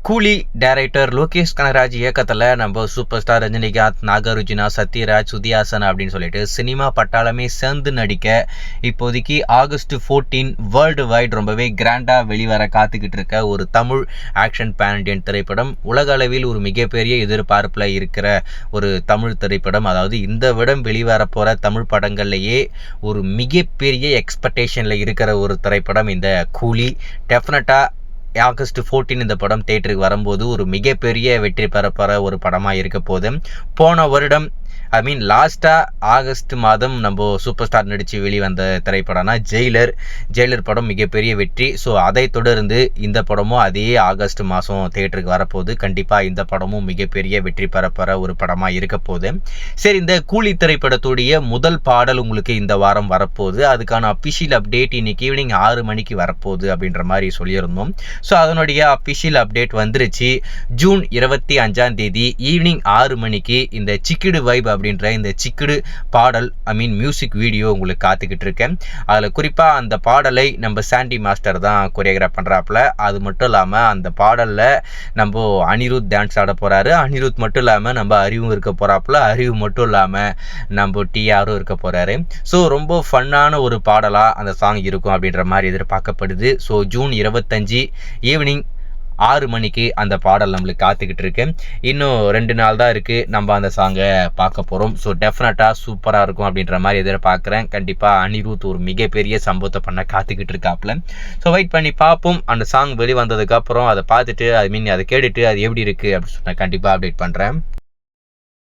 கூலி டைரக்டர் லோகேஷ் கனகராஜ் இயக்கத்தில் நம்ம சூப்பர் ஸ்டார் ரஜினிகாந்த், நாகார்ஜுனா, சத்யராஜ், சுதிஹாசன் அப்படின்னு சொல்லிட்டு சினிமா பட்டாளமே சேர்ந்து நடிக்க இப்போதைக்கு August 14 வேர்ல்டு வைட் ரொம்பவே கிராண்டாக வெளிவர காத்துக்கிட்டு இருக்க ஒரு தமிழ் ஆக்ஷன் பேன் இண்டியன் திரைப்படம். உலக அளவில் ஒரு மிகப்பெரிய எதிர்பார்ப்பில் இருக்கிற ஒரு தமிழ் திரைப்படம். அதாவது இந்த விடம் வெளிவர போகிற தமிழ் படங்கள்லேயே ஒரு மிகப்பெரிய எக்ஸ்பெக்டேஷனில் இருக்கிற ஒரு திரைப்படம் இந்த கூலி. டெஃபினட்டாக August 14 இந்த படம் தியேட்டருக்கு வரும்போது ஒரு மிகப்பெரிய வெற்றி பெறப்போகிற ஒரு படமாக இருக்க போது. போன வருடம் லாஸ்ட்டாக ஆகஸ்ட் மாதம் நம்ம சூப்பர் ஸ்டார் நடித்து வெளிவந்த திரைப்படம்னா ஜெயிலர் படம் மிகப்பெரிய வெற்றி. ஸோ அதை தொடர்ந்து இந்த படமும் அதே ஆகஸ்ட் மாதம் தியேட்டருக்கு வரப்போகுது. கண்டிப்பாக இந்த படமும் மிகப்பெரிய வெற்றி பெறப்போகிற ஒரு படமாக இருக்க போகுது. சரி, இந்த கூலி திரைப்படத்துடைய முதல் பாடல் உங்களுக்கு இந்த வாரம் வரப்போகுது. அதுக்கான அஃபிஷியல் அப்டேட் இன்னைக்கு ஈவினிங் 6 மணிக்கு வரப்போகுது அப்படின்ற மாதிரி சொல்லியிருந்தோம். ஸோ அதனுடைய அஃபிஷியல் அப்டேட் வந்துருச்சு. ஜூன் 25 ஈவினிங் 6 மணிக்கு இந்த சிக்கிடு வைப் அப்படின்ற இந்த சிக்கிடு பாடல் மியூசிக் வீடியோ உங்களுக்கு காத்துக்கிட்டு இருக்கேன். அதில் குறிப்பாக அந்த பாடலை நம்ம சாண்டி மாஸ்டர் தான் கொரியோகிராஃப் பண்ணுறாப்புல. அது மட்டும் இல்லாமல் அந்த பாடலில் நம்ம அனிருத் டான்ஸ் ஆட போகிறாரு. அனிருத் மட்டும் இல்லாமல் நம்ம அறிவும் இருக்க போகிறாப்புல. அறிவு மட்டும் இல்லாமல் நம்ம டிஆரும் இருக்க போகிறாரு. ஸோ ரொம்ப ஃபன்னான ஒரு பாடலாக அந்த சாங் இருக்கும் அப்படின்ற மாதிரி எதிர்பார்க்கப்படுது. ஸோ ஜூன் 25 ஈவினிங் 6 மணிக்கு அந்த பாடல் நம்மளுக்கு காத்துக்கிட்டு இருக்கு. இன்னும் 2 நாள் தான் இருக்குது, நம்ம அந்த சாங்கை பார்க்க போகிறோம். ஸோ டெஃபினட்டாக சூப்பராக இருக்கும் அப்படின்ற மாதிரி எதிர்பார்க்குறேன். கண்டிப்பாக அனிருத் ஒரு மிகப்பெரிய சம்பவத்தை பண்ண காத்துக்கிட்டு இருக்காப்புல. ஸோ வெயிட் பண்ணி பார்ப்போம். அந்த சாங் வெளிவந்ததுக்கப்புறம் அதை பார்த்துட்டு அதை கேட்டுட்டு அது எப்படி இருக்குது அப்படின்னு சொன்னால் கண்டிப்பாக அப்டேட் பண்ணுறேன்.